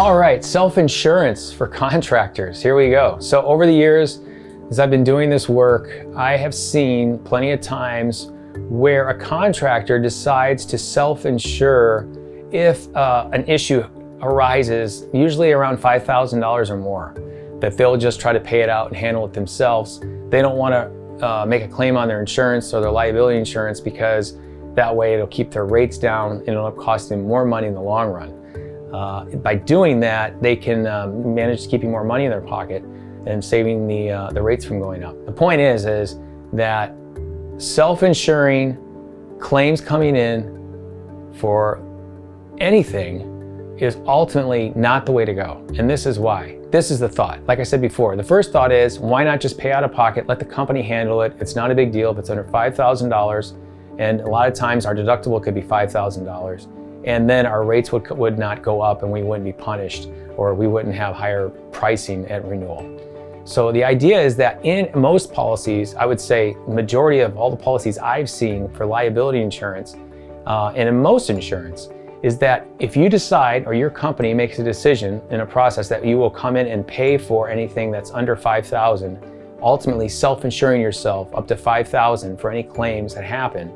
All right, self-insurance for contractors. Here we go. So over the years, as I've been doing this work, I have seen plenty of times where a contractor decides to self-insure if an issue arises, usually around $5,000 or more, that they'll just try to pay it out and handle it themselves. They don't want to make a claim on their insurance or their liability insurance because that way it'll keep their rates down and it'll cost them more money in the long run. By doing that, they can manage keeping more money in their pocket and saving the rates from going up. The point is that self-insuring claims coming in for anything is ultimately not the way to go. And this is why. This is the thought. Like I said before, the first thought is, why not just pay out of pocket, let the company handle it. It's not a big deal if it's under $5,000. And a lot of times our deductible could be $5,000. And then our rates would not go up and we wouldn't be punished, or we wouldn't have higher pricing at renewal. So the idea is that in most policies, I would say majority of all the policies I've seen for liability insurance and in most insurance, is that if you decide, or your company makes a decision in a process that you will come in and pay for anything that's under $5,000, ultimately self-insuring yourself up to $5,000 for any claims that happen,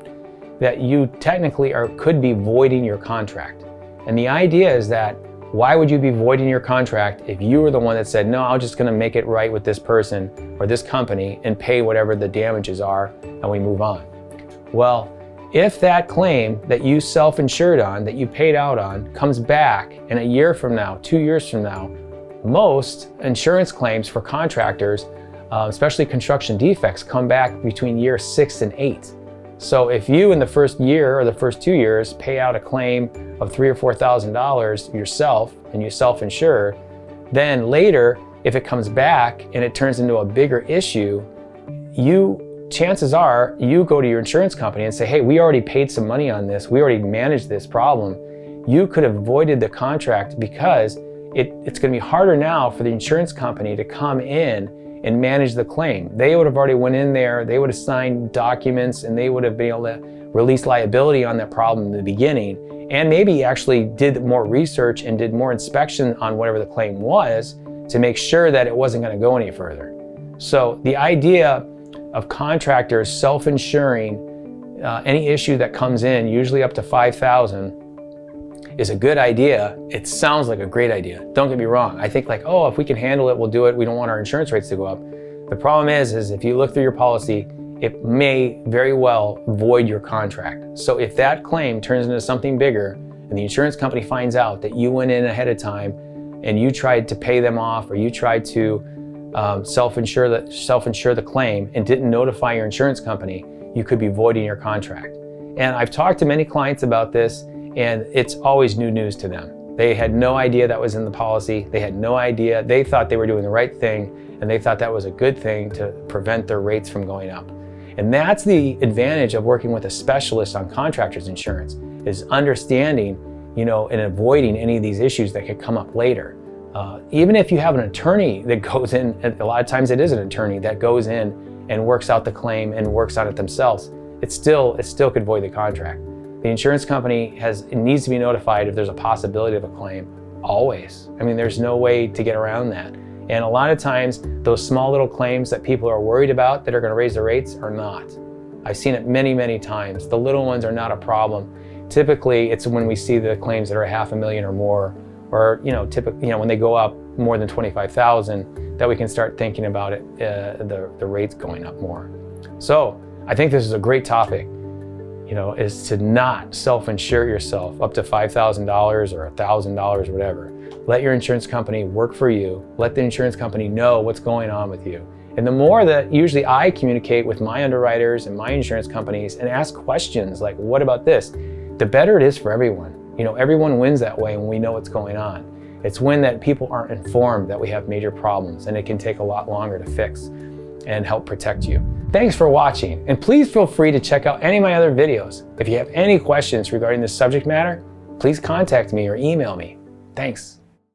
that you technically could be voiding your contract. And the idea is that, why would you be voiding your contract if you were the one that said, no, I'm just gonna make it right with this person or this company and pay whatever the damages are and we move on? Well, if that claim that you self-insured on, that you paid out on, comes back in a year from now, 2 years from now, most insurance claims for contractors, especially construction defects, come back between year 6 and 8. So if you in the first year or the first 2 years pay out a claim of $3,000 or $4,000 yourself and you self-insure, then later, if it comes back and it turns into a bigger issue, chances are you go to your insurance company and say, hey, we already paid some money on this. We already managed this problem. You could have voided the contract because it's going to be harder now for the insurance company to come in and manage the claim. They would have already went in there, they would have signed documents, and they would have been able to release liability on that problem in the beginning, and maybe actually did more research and did more inspection on whatever the claim was to make sure that it wasn't going to go any further. So the idea of contractors self-insuring any issue that comes in, usually up to $5,000, is a good idea. It sounds like a great idea. Don't get me wrong. I think like, oh, if we can handle it, we'll do it. We don't want our insurance rates to go up. The problem is if you look through your policy, it may very well void your contract. So if that claim turns into something bigger and the insurance company finds out that you went in ahead of time and you tried to pay them off, or you tried to self-insure the claim and didn't notify your insurance company, you could be voiding your contract. And I've talked to many clients about this, and it's always new news to them. They had no idea that was in the policy. They had no idea. They thought they were doing the right thing, and they thought that was a good thing to prevent their rates from going up. And that's the advantage of working with a specialist on contractors insurance, is understanding, and avoiding any of these issues that could come up later. Even if you have an attorney that goes in, a lot of times it is an attorney that goes in and works out the claim and works on it themselves, it still could void the contract. The insurance company needs to be notified if there's a possibility of a claim, always. I mean, there's no way to get around that. And a lot of times, those small little claims that people are worried about that are going to raise the rates are not. I've seen it many, many times. The little ones are not a problem. Typically, it's when we see the claims that are $500,000 or more, or typically, when they go up more than $25,000, that we can start thinking about it, the rates going up more. So I think this is a great topic. Is to not self-insure yourself up to $5,000 or $1,000 or whatever. Let your insurance company work for you. Let the insurance company know what's going on with you. And the more that usually I communicate with my underwriters and my insurance companies and ask questions like, what about this? The better it is for everyone. Everyone wins that way when we know what's going on. It's when that people aren't informed that we have major problems, and it can take a lot longer to fix and help protect you. Thanks for watching, and please feel free to check out any of my other videos. If you have any questions regarding this subject matter, please contact me or email me. Thanks.